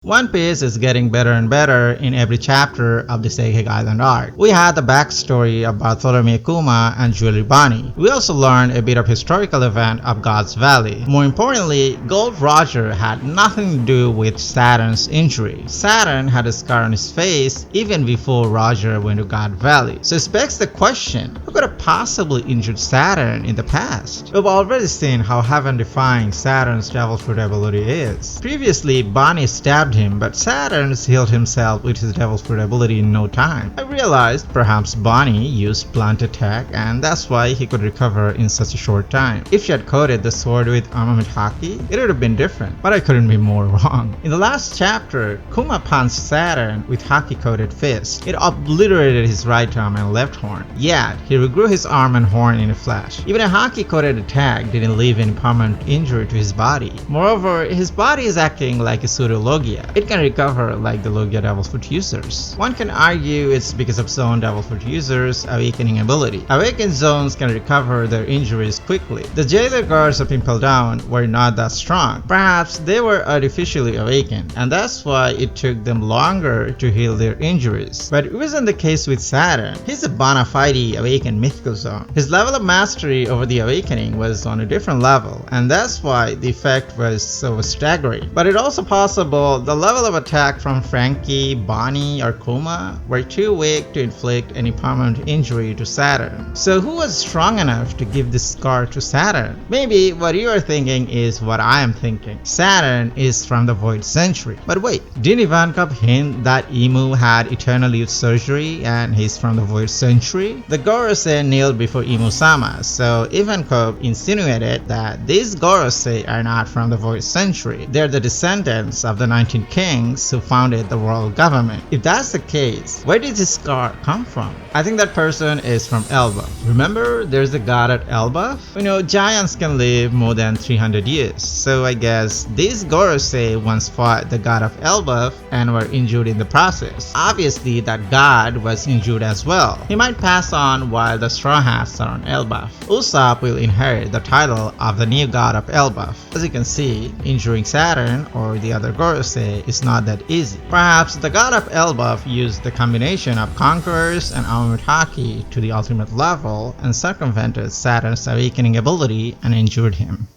One Piece is getting better and better in every chapter of the Seikei Island arc. We had the backstory of Bartholomew Kuma and Julie Bonnie. We also learned a bit of historical event of God's Valley. More importantly, Gold Roger had nothing to do with Saturn's injury. Saturn had a scar on his face even before Roger went to God Valley. So it begs the question, who could have possibly injured Saturn in the past? We've already seen how heaven-defying Saturn's devil fruit ability is. Previously, Bonnie stabbed him, but Saturn healed himself with his devil's fruit ability in no time. I realized perhaps Bonnie used blunt attack and that's why he could recover in such a short time. If she had coated the sword with armament haki, it would have been different, but I couldn't be more wrong. In the last chapter, Kuma punched Saturn with haki-coated fist. It obliterated his right arm and left horn, yet he regrew his arm and horn in a flash. Even a haki-coated attack didn't leave any permanent injury to his body. Moreover, his body is acting like a pseudo-Logia. It can recover like the Logia Devil's Fruit users. One can argue it's because of Zoan Devil's Fruit users' awakening ability. Awakened Zoans can recover their injuries quickly. The jailer guards of Impel Down were not that strong. Perhaps they were artificially awakened, and that's why it took them longer to heal their injuries. But it wasn't the case with Saturn. He's a bona fide awakened mythical Zoan. His level of mastery over the awakening was on a different level, and that's why the effect was so staggering. But it's also possible the level of attack from Frankie, Bonnie, or Kuma were too weak to inflict any permanent injury to Saturn. So who was strong enough to give this scar to Saturn? Maybe what you are thinking is what I am thinking. Saturn is from the Void Century. But wait, didn't Ivankov hint that Imu had eternal youth surgery and he's from the Void Century? The Gorosei kneeled before Imu-sama, so Ivankov insinuated that these Gorosei are not from the Void Century. They're the descendants of the 19 kings who founded the world government. If that's the case, where did this scar come from? I think that person is from Elbaf. Remember, there's a god at Elbaf? You know, giants can live more than 300 years, so I guess these Gorosei once fought the god of Elbaf and were injured in the process. Obviously, that god was injured as well. He might pass on while the Straw Hats are on Elbaf. Usopp will inherit the title of the new god of Elbaf. As you can see, injuring Saturn or the other Gorosei is not that easy. Perhaps the god of Elbaf used the combination of Conquerors and armament haki to the ultimate level and circumvented Saturn's awakening ability and injured him.